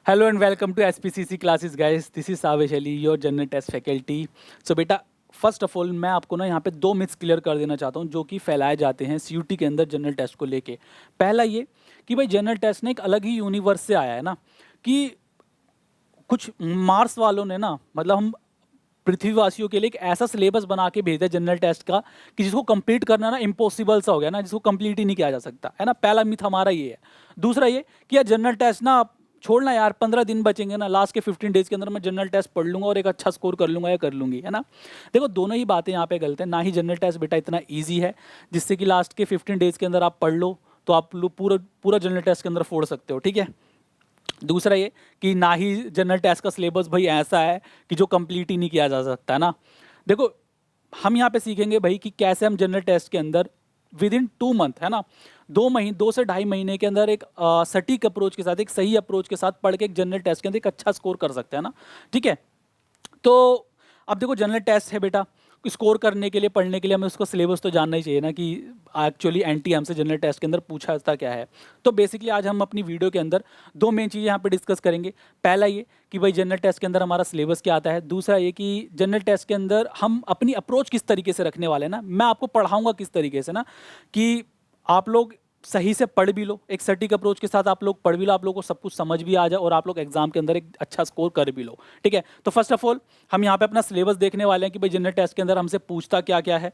Hello and welcome to SPCC classes guys. This is Savesh Ali, your general test faculty. So बेटा first of all मैं आपको ना यहाँ पे दो मिथ्स क्लियर कर देना चाहता हूँ जो कि फैलाए जाते हैं सीयूटी के अंदर जनरल टेस्ट को लेके. पहला ये कि भाई जनरल टेस्ट ना एक अलग ही यूनिवर्स से आया है ना, कि कुछ मार्स वालों ने ना मतलब हम पृथ्वीवासियों के लिए एक ऐसा सिलेबस बना के भेजा जनरल टेस्ट का कि जिसको कंप्लीट करना ना इम्पॉसिबल सा हो गया ना, जिसको कंप्लीट ही नहीं किया जा सकता है ना. पहला मिथ हमारा ये है. दूसरा ये कि यार जनरल टेस्ट ना छोड़ना यार, 15 दिन बचेंगे ना, लास्ट के 15 डेज के अंदर मैं जनरल टेस्ट पढ़ लूंगा और एक अच्छा स्कोर कर लूंगा या कर लूंगी, है ना. देखो दोनों ही बातें यहाँ पे गलत है. ना ही जनरल टेस्ट बेटा इतना ईजी है जिससे कि लास्ट के 15 डेज के अंदर आप पढ़ लो तो आप लोग पूरा पूरा जनरल टेस्ट के अंदर फोड़ सकते हो, ठीक है. दूसरा ये कि ना ही जनरल टेस्ट का सिलेबस भाई ऐसा है कि जो कंप्लीट ही नहीं किया जा सकता ना. देखो हम यहाँ पे सीखेंगे भाई कि कैसे हम जनरल टेस्ट के अंदर विद इन 2 मंथ, है ना, 2 से 2.5 महीने के अंदर एक सटीक अप्रोच के साथ, एक सही अप्रोच के साथ पढ़ के एक जनरल टेस्ट के अंदर एक अच्छा स्कोर कर सकते हैं ना, ठीक है. तो अब देखो जनरल टेस्ट है बेटा, स्कोर करने के लिए पढ़ने के लिए हमें उसका सिलेबस तो जानना ही चाहिए ना कि एक्चुअली एनटीएम से जनरल टेस्ट के अंदर पूछा जाता क्या है. तो बेसिकली आज हम अपनी वीडियो के अंदर दो मेन चीज़ें यहाँ पे डिस्कस करेंगे. पहला ये कि भाई जनरल टेस्ट के अंदर हमारा सिलेबस क्या आता है. दूसरा ये कि जनरल टेस्ट के अंदर हम अपनी अप्रोच किस तरीके से रखने वाले हैं ना, मैं आपको पढ़ाऊँगा किस तरीके से ना कि आप लोग सही से पढ़ भी लो, एक सटीक अप्रोच के साथ आप लोग पढ़ भी लो, आप लोगों को सब कुछ समझ भी आ जाए और आप लोग एग्जाम के अंदर एक अच्छा स्कोर कर भी लो, ठीक है. तो फर्स्ट ऑफ ऑल हम यहाँ पे अपना सिलेबस देखने वाले हैं कि भाई जनरल टेस्ट के अंदर हमसे पूछता क्या क्या है.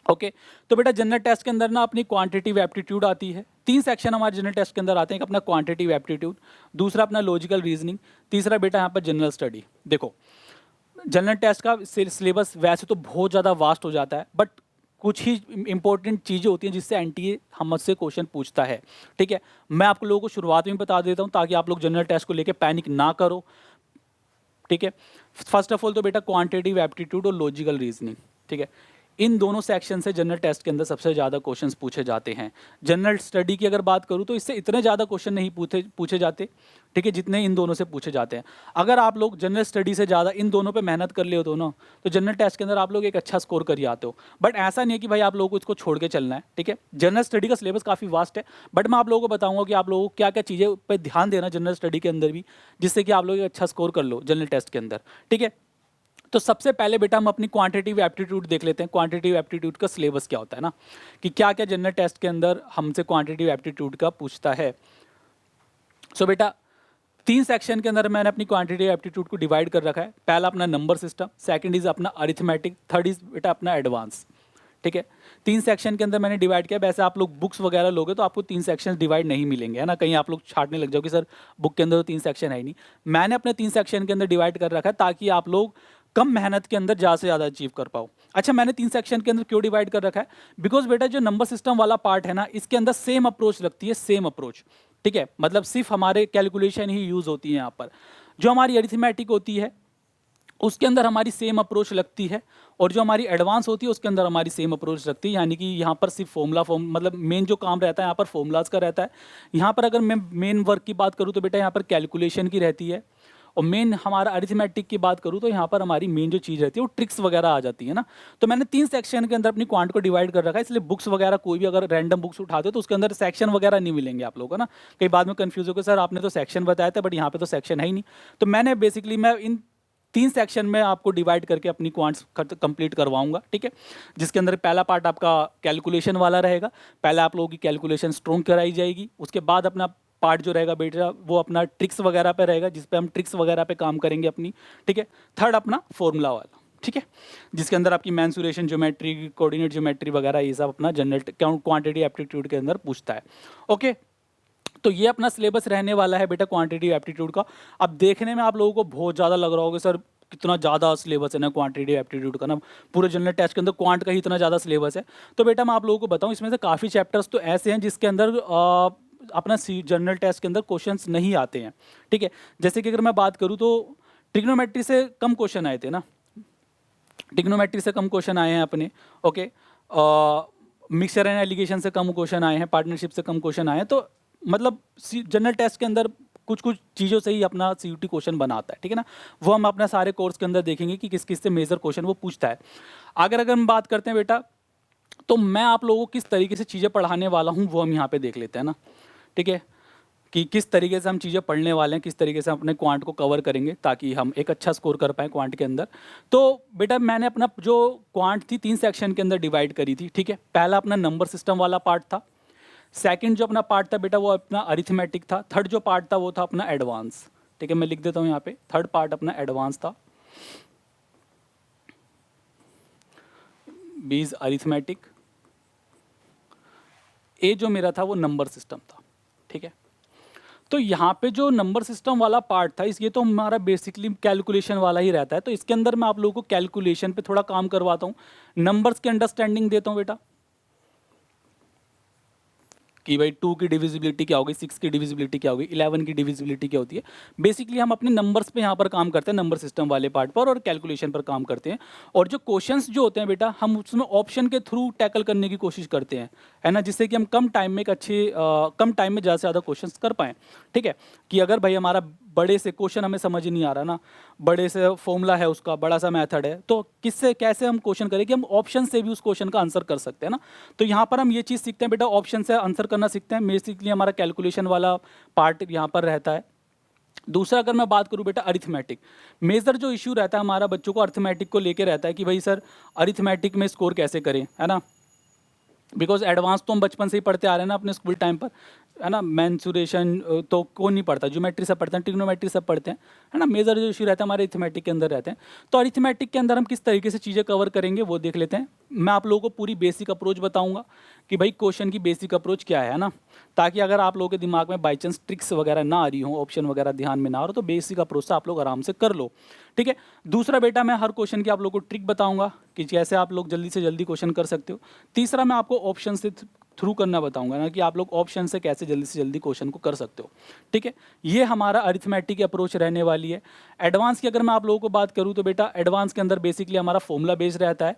ओके तो बेटा जनरल टेस्ट के अंदर ना अपनी क्वांटिटिव एप्टीट्यूड आती है. 3 सेक्शन हमारे जनरल टेस्ट के अंदर आते हैं. एक अपना क्वांटिटिव एप्टीट्यूड, दूसरा अपना लॉजिकल रीजनिंग, तीसरा बेटा यहाँ पर जनरल स्टडी. देखो जनरल टेस्ट का सिलेबस वैसे तो बहुत ज़्यादा वास्ट हो जाता है, बट कुछ ही इंपॉर्टेंट चीज़ें होती हैं जिससे एनटीए हमसे क्वेश्चन पूछता है, ठीक है. मैं आप लोगों को शुरुआत में बता देता हूं ताकि आप लोग जनरल टेस्ट को लेके पैनिक ना करो, ठीक है. फर्स्ट ऑफ ऑल तो बेटा क्वांटिटेटिव एप्टीट्यूड और लॉजिकल रीजनिंग, ठीक है. इन दोनों सेक्शन से जनरल टेस्ट के अंदर सबसे ज़्यादा क्वेश्चंस पूछे जाते हैं. जनरल स्टडी की अगर बात करूं तो इससे इतने ज़्यादा क्वेश्चन नहीं पूछे जाते, ठीक है, जितने इन दोनों से पूछे जाते हैं. अगर आप लोग जनरल स्टडी से ज़्यादा इन दोनों पे मेहनत कर ले हो तो ना, तो जनरल टेस्ट के अंदर आप लोग एक अच्छा स्कोर कर आते हो. बट ऐसा नहीं है कि भाई आप लोगों को इसको छोड़ के चलना है, ठीक है. जनरल स्टडी का सिलेबस काफ़ी वास्ट है, बट मैं आप लोगों को बताऊंगा कि आप लोगों को क्या क्या चीज़ें पर ध्यान देना जनरल स्टडी के अंदर भी, जिससे कि आप लोग एक अच्छा स्कोर कर लो जनरल टेस्ट के अंदर, ठीक है. तो सबसे पहले बेटा हम अपनी क्वांटिटिव एप्टीट्यूड देख लेते हैं. क्वांटिटिव एप्टीट्यूड का सिलेबस क्या होता है ना, कि क्या क्या जनरल टेस्ट के अंदर हमसे क्वांटिटिव एप्टीट्यूड का पूछता है. सो बेटा 3 सेक्शन के अंदर मैंने अपनी क्वांटिटिव एप्टीट्यूड को डिवाइड कर रखा है. पहला अपना नंबर सिस्टम, सेकंड इज अपना अरिथमेटिक, थर्ड इज बेटा अपना एडवांस, ठीक है. 3 सेक्शन के अंदर मैंने डिवाइड किया. वैसे आप लोग बुक्स वगैरह लोगे तो आपको 3 सेक्शन डिवाइड नहीं मिलेंगे, है ना. कहीं आप लोग छाटने लग जाओ कि सर बुक के अंदर तो 3 सेक्शन है ही नहीं. मैंने अपने 3 सेक्शन के अंदर डिवाइड कर रखा है ताकि आप लोग कम मेहनत के अंदर ज़्यादा से ज़्यादा अचीव कर पाओ. अच्छा मैंने 3 सेक्शन के अंदर क्यों डिवाइड कर रखा है, बिकॉज बेटा जो नंबर सिस्टम वाला पार्ट है ना, इसके अंदर सेम अप्रोच लगती है, सेम अप्रोच, ठीक है. मतलब सिर्फ हमारे कैलकुलेशन ही यूज़ होती है यहाँ पर. जो हमारी अरिथमेटिक होती है उसके अंदर हमारी सेम अप्रोच लगती है, और जो हमारी एडवांस होती है उसके अंदर हमारी सेम अप्रोच लगती है. यानी कि यहाँ पर सिर्फ मतलब मेन जो काम रहता है यहाँ पर फॉर्मूलाज का रहता है. यहाँ पर अगर मैं मेन वर्क की बात करूँ तो बेटा यहाँ पर कैलकुलेशन की रहती है, और मेन हमारा अरिथमेटिक की बात करूँ तो यहाँ पर हमारी मेन जो चीज़ रहती है वो ट्रिक्स वगैरह आ जाती है ना. तो मैंने 3 सेक्शन के अंदर अपनी क्वांट को डिवाइड कर रखा है, इसलिए बुक्स वगैरह कोई भी अगर रैंडम बुक्स उठाते हो तो उसके अंदर सेक्शन वगैरह नहीं मिलेंगे आप लोगों को ना. कई बाद में कन्फ्यूज हो गए सर आपने तो सेक्शन बताया था बट यहाँ पे तो सेक्शन है ही नहीं. तो मैंने बेसिकली मैं इन 3 सेक्शन में आपको डिवाइड करके अपनी क्वांट्स कंप्लीट करवाऊंगा, ठीक है. जिसके अंदर पहला पार्ट आपका कैलकुलेशन वाला रहेगा. पहले आप लोगों की कैलकुलेशन स्ट्रॉन्ग कराई जाएगी. उसके बाद अपना पार्ट जो रहेगा बेटा वो अपना ट्रिक्स वगैरह पे रहेगा, जिस पे हम ट्रिक्स वगैरह पे काम करेंगे अपनी, ठीक है. थर्ड अपना फॉर्मूला वाला, ठीक है, जिसके अंदर आपकी मेंसुरेशन ज्योमेट्री, कोऑर्डिनेट ज्योमेट्री वगैरह ये सब अपना जनरल क्वांटिटी एप्टीट्यूड के अंदर पूछता है. ओके तो ये अपना सिलेबस रहने वाला है बेटा क्वांटिटी एप्टीट्यूड का. अब देखने में आप लोगों को बहुत ज़्यादा लग रहा होगा सर कितना ज़्यादा सिलेबस है ना क्वांटिटी एप्टीट्यूड का ना, पूरे जनरल टेस्ट के अंदर क्वांट का ही इतना ज़्यादा सिलेबस है. तो बेटा मैं आप लोगों को बताऊं इसमें से काफ़ी चैप्टर्स तो ऐसे हैं जिसके अंदर अपना जनरल टेस्ट के अंदर क्वेश्चंस नहीं आते हैं, ठीक है. जैसे कि अगर मैं बात करूँ तो ट्रिग्नोमेट्री से कम क्वेश्चन आए थे ना, ट्रिग्नोमेट्री से कम क्वेश्चन आए हैं अपने. ओके मिक्सचर एंड एलिगेशन से कम क्वेश्चन आए हैं, पार्टनरशिप से कम क्वेश्चन आए हैं. तो मतलब जनरल टेस्ट के अंदर कुछ कुछ चीज़ों से ही अपना सीयूटी क्वेश्चन बनाता है, ठीक है ना. वो हम अपना सारे कोर्स के अंदर देखेंगे कि किस किस से मेजर क्वेश्चन वो पूछता है. अगर हम बात करते हैं बेटा तो मैं आप लोगों को किस तरीके से चीज़ें पढ़ाने वाला हूँ वो हम यहाँ पे देख लेते हैं ना, ठीक है. कि किस तरीके से हम चीज़ें पढ़ने वाले हैं, किस तरीके से हम अपने क्वांट को कवर करेंगे ताकि हम एक अच्छा स्कोर कर पाएँ क्वांट के अंदर। तो बेटा मैंने अपना जो क्वांट थी 3 सेक्शन के अंदर डिवाइड करी थी, ठीक है। पहला अपना नंबर सिस्टम वाला पार्ट था, सेकंड जो अपना पार्ट था बेटा वो अपना अरिथमेटिक था, थर्ड जो पार्ट था वो था अपना एडवांस, ठीक है। मैं लिख देता हूँ यहाँ पे, थर्ड पार्ट अपना एडवांस था, बी इज अरिथमेटिक, ए जो मेरा था वो नंबर सिस्टम था, ठीक है। तो यहाँ पे जो नंबर सिस्टम वाला पार्ट था इस ये तो हमारा बेसिकली कैलकुलेशन वाला ही रहता है, तो इसके अंदर मैं आप लोगों को कैलकुलेशन पे थोड़ा काम करवाता हूँ, नंबर्स की अंडरस्टैंडिंग देता हूँ बेटा कि भाई 2 की डिविजिबिलिटी क्या होगी, 6 की डिविजिबिलिटी क्या होगी, 11 की डिविजिबिलिटी क्या होती है। बेसिकली हम अपने नंबर्स पे यहाँ पर काम करते हैं, नंबर सिस्टम वाले पार्ट पर, और कैलकुलेशन पर काम करते हैं। और जो क्वेश्चंस जो होते हैं बेटा हम उसमें ऑप्शन के थ्रू टैकल करने की कोशिश करते हैं, है ना, जिससे कि हम कम टाइम में एक अच्छे कम टाइम में ज़्यादा से ज़्यादा क्वेश्चंस कर पाएँ, ठीक है। कि अगर भाई हमारा बड़े से क्वेश्चन हमें समझ नहीं आ रहा ना, बड़े से फॉर्मूला है उसका, बड़ा सा मेथड है, तो किससे कैसे हम क्वेश्चन करें कि हम ऑप्शन से भी उस क्वेश्चन का आंसर कर सकते हैं ना। तो यहाँ पर हम ये चीज़ सीखते हैं बेटा, ऑप्शन से आंसर करना सीखते हैं, बेसिकली हमारा कैलकुलेशन वाला पार्ट यहाँ पर रहता है। दूसरा अगर मैं बात करूँ बेटा अरिथमेटिक, मेजर जो इशू रहता है हमारा बच्चों को अरिथमेटिक को लेके रहता है कि भाई सर अरिथमेटिक में स्कोर कैसे करें, है ना। बिकॉज एडवांस तो हम बचपन से ही पढ़ते आ रहे हैं ना अपने स्कूल टाइम पर, है ना। मेंसुरेशन तो कौन नहीं पढ़ता, ज्योमेट्री सब पढ़ते हैं, ट्रिग्नोमेट्री सब पढ़ते हैं, है ना। मेजर जो इशू रहता है हमारे अरिथमेटिक के अंदर रहते हैं। तो अरिथमेटिक के अंदर हम किस तरीके से चीज़ें कवर करेंगे वो देख लेते हैं। मैं आप लोगों को पूरी बेसिक अप्रोच बताऊंगा कि भाई क्वेश्चन की बेसिक अप्रोच क्या है ना, ताकि अगर आप लोगों के दिमाग में बाई चांस ट्रिक्स वगैरह ना आ रही हो, ऑप्शन वगैरह ध्यान में ना आ रहा, तो बेसिक अप्रोच से आप लोग आराम से कर लो, ठीक है। दूसरा बेटा मैं हर क्वेश्चन की आप लोग को ट्रिक बताऊंगा कि कैसे आप लोग जल्दी से जल्दी क्वेश्चन कर सकते हो। तीसरा मैं आपको ऑप्शन से थ्रू करना बताऊंगा ना, कि आप लोग ऑप्शन से कैसे जल्दी से जल्दी क्वेश्चन को कर सकते हो, ठीक है। ये हमारा अरिथमेटिक की अप्रोच रहने वाली है। एडवांस की अगर मैं आप लोगों को बात करूँ तो बेटा एडवांस के अंदर बेसिकली हमारा फॉर्मूला बेस्ड रहता है,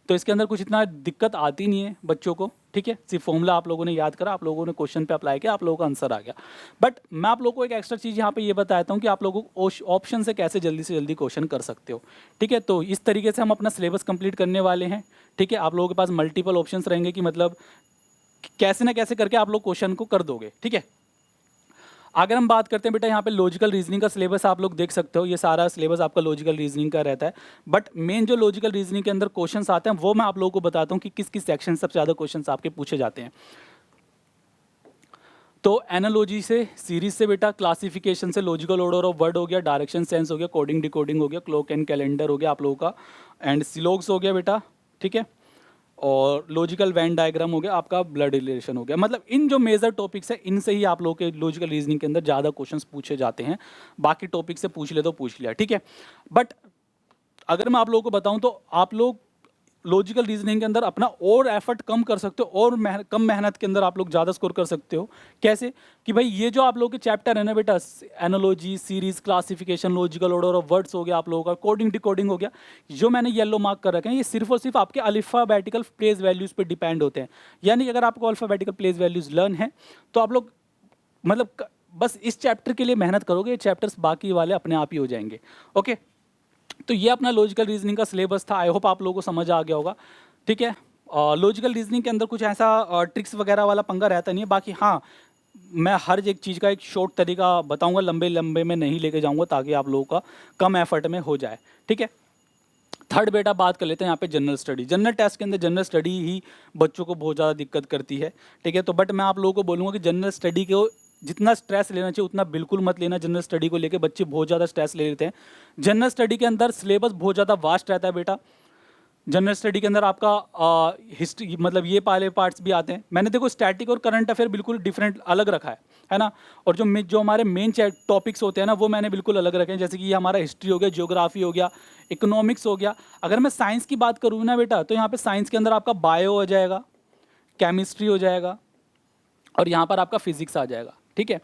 तो इसके अंदर कुछ इतना दिक्कत आती नहीं है बच्चों को, ठीक है। सिर्फ फॉर्मूला आप लोगों ने याद करा, आप लोगों ने क्वेश्चन पे अप्लाई किया, आप लोगों का आंसर आ गया। बट मैं आप लोगों को एक एक्स्ट्रा चीज़ यहाँ पे ये बताता हूँ कि आप लोगों को ऑप्शन से कैसे जल्दी से जल्दी क्वेश्चन कर सकते हो, ठीक है। तो इस तरीके से हम अपना सिलेबस कंप्लीट करने वाले हैं, ठीक है। आप लोगों के पास मल्टीपल ऑप्शंस रहेंगे कि मतलब कैसे ना कैसे करके आप लोग क्वेश्चन को कर दोगे, ठीक है। अगर हम बात करते हैं बेटा यहाँ पे लॉजिकल रीजनिंग का सिलेबस आप लोग देख सकते हो, ये सारा सिलेबस आपका लॉजिकल रीजनिंग का रहता है। बट मेन जो लॉजिकल रीजनिंग के अंदर क्वेश्चंस आते हैं वो मैं आप लोगों को बताता हूँ कि किस किस सेक्शन से सबसे ज़्यादा क्वेश्चंस आपके पूछे जाते हैं। तो एनालॉजी से, सीरीज से बेटा, क्लासिफिकेशन से, लॉजिकल ऑर्डर ऑफ वर्ड हो गया, डायरेक्शन सेंस हो गया, कोडिंग डिकोडिंग हो गया, क्लॉक एंड कैलेंडर हो गया आप लोगों का, एंड सिलोग्स हो गया बेटा, ठीक है। और लॉजिकल वैन डायग्राम हो गया आपका, ब्लड रिलेशन हो गया। मतलब इन जो मेजर टॉपिक्स है इनसे ही आप लोगों के लॉजिकल रीजनिंग के अंदर ज़्यादा क्वेश्चंस पूछे जाते हैं। बाकी टॉपिक से पूछ ले तो पूछ लिया, ठीक है। बट अगर मैं आप लोगों को बताऊं तो आप लोग लॉजिकल रीजनिंग के अंदर अपना और एफर्ट कम कर सकते हो, और कम मेहनत के अंदर आप लोग ज़्यादा स्कोर कर सकते हो। कैसे कि भाई ये जो आप लोगों के चैप्टर है ना बेटा, analogy, series, classification, logical order of words हो गया आप लोगों का, कोडिंग डिकोडिंग हो गया, जो मैंने येलो मार्क कर रखे हैं, ये सिर्फ और सिर्फ आपके अल्फ़ाबेटिकल प्लेस वैल्यूज़ पे डिपेंड होते हैं। यानी कि अगर आपको अल्फ़ाबेटिकल प्लेस वैल्यूज़ लर्न है तो आप लोग मतलब बस इस चैप्टर के लिए मेहनत करोगे, ये चैप्टर्स बाकी वाले अपने आप ही हो जाएंगे, ओके। तो ये अपना लॉजिकल रीजनिंग का सिलेबस था। आई होप आप लोगों को समझ आ गया होगा, ठीक है। लॉजिकल रीजनिंग के अंदर कुछ ऐसा ट्रिक्स वगैरह वाला पंगा रहता नहीं है। बाकी हाँ, मैं हर एक चीज़ का एक शॉर्ट तरीका बताऊंगा, लंबे लंबे में नहीं लेके जाऊंगा, ताकि आप लोगों का कम एफर्ट में हो जाए, ठीक है। थर्ड बेटा बात कर लेते हैं यहाँ पे जनरल स्टडी। जनरल टेस्ट के अंदर जनरल स्टडी ही बच्चों को बहुत ज़्यादा दिक्कत करती है, ठीक है। तो बट मैं आप लोगों को बोलूँगा कि जनरल स्टडी को जितना स्ट्रेस लेना चाहिए उतना बिल्कुल मत लेना। जनरल स्टडी को लेके बच्चे बहुत ज़्यादा स्ट्रेस ले लेते हैं। जनरल स्टडी के अंदर सिलेबस बहुत ज़्यादा वास्ट रहता है बेटा। जनरल स्टडी के अंदर आपका हिस्ट्री मतलब ये पहले पार्ट्स भी आते हैं। मैंने देखो स्टैटिक और करंट अफेयर बिल्कुल डिफरेंट अलग रखा है ना। और जो हमारे मेन टॉपिक्स होते हैं ना वो मैंने बिल्कुल अलग रखे हैं। जैसे कि ये हमारा हिस्ट्री हो गया, जियोग्राफी हो गया, इकोनॉमिक्स हो गया। अगर मैं साइंस की बात करूँ ना बेटा, तो यहाँ पे साइंस के अंदर आपका बायो हो जाएगा, केमिस्ट्री हो जाएगा, और यहाँ पर आपका फिजिक्स आ जाएगा, ठीक है।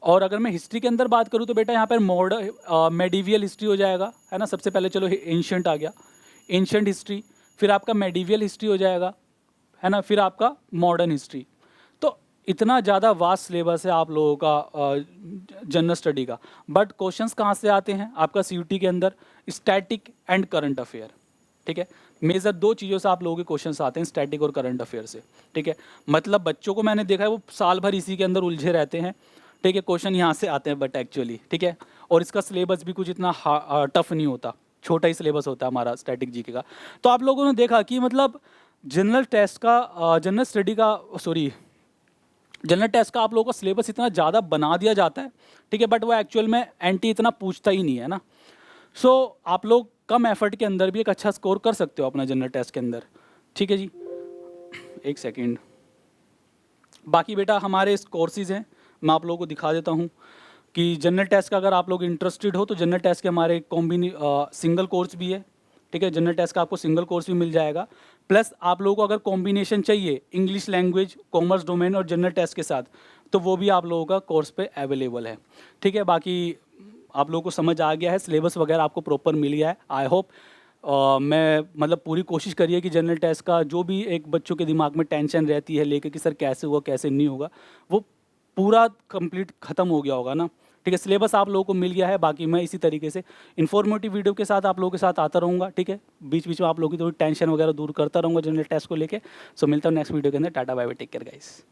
और अगर मैं हिस्ट्री के अंदर बात करूँ तो बेटा यहाँ पर मेडिवियल हिस्ट्री हो जाएगा, है ना। सबसे पहले चलो एंशिएंट आ गया, एंशिएंट हिस्ट्री, फिर आपका मेडिवियल हिस्ट्री हो जाएगा, है ना, फिर आपका मॉडर्न हिस्ट्री। तो इतना ज़्यादा वास्ट सिलेबस है आप लोगों का जनरल स्टडी का। बट क्वेश्चंस कहाँ से आते हैं आपका सीयूटी के अंदर? स्टैटिक एंड करंट अफेयर, ठीक है। मेजर दो चीज़ों से आप लोगों के क्वेश्चंस आते हैं, स्टैटिक और करंट अफेयर से, ठीक है। मतलब बच्चों को मैंने देखा है वो साल भर इसी के अंदर उलझे रहते हैं, ठीक है, क्वेश्चन यहाँ से आते हैं बट एक्चुअली, ठीक है। और इसका सिलेबस भी कुछ इतना टफ नहीं होता, छोटा ही सिलेबस होता है हमारा स्टैटिक जीके का। तो आप लोगों ने देखा कि मतलब जनरल टेस्ट का जनरल टेस्ट का आप लोगों का सिलेबस इतना ज़्यादा बना दिया जाता है, ठीक है, बट वो एक्चुअल में एंटी इतना पूछता ही नहीं है ना। सो आप लोग कम एफर्ट के अंदर भी एक अच्छा स्कोर कर सकते हो अपना जनरल टेस्ट के अंदर, ठीक है जी। एक सेकेंड, बाकी बेटा हमारे इस कोर्सेज हैं, मैं आप लोगों को दिखा देता हूँ कि जनरल टेस्ट का अगर आप लोग इंटरेस्टेड हो तो जनरल टेस्ट के हमारे सिंगल कोर्स भी है, ठीक है। जनरल टेस्ट का आपको सिंगल कोर्स भी मिल जाएगा, प्लस आप लोगों को अगर कॉम्बिनेशन चाहिए इंग्लिश लैंग्वेज, कॉमर्स डोमेन और जनरल टेस्ट के साथ, तो वो भी आप लोगों का कोर्स पे अवेलेबल है, ठीक है। बाकी आप लोगों को समझ आ गया है, सिलेबस वगैरह आपको प्रॉपर मिल गया है, आई होप। मैं मतलब पूरी कोशिश करिए कि जनरल टेस्ट का जो भी एक बच्चों के दिमाग में टेंशन रहती है लेके कि सर कैसे हुआ कैसे नहीं होगा, वो पूरा कंप्लीट ख़त्म हो गया होगा ना, ठीक है। सिलेबस आप लोगों को मिल गया है, बाकी मैं इसी तरीके से इन्फॉर्मेटिव वीडियो के साथ आप लोगों के साथ आता रहूँगा, ठीक है। बीच बीच में आप लोगों की थोड़ी टेंशन वगैरह दूर करता रहूँगा जनरल टेस्ट को लेके। सो मिलता हूँ नेक्स्ट वीडियो के अंदर, tata bye bye, take care guys.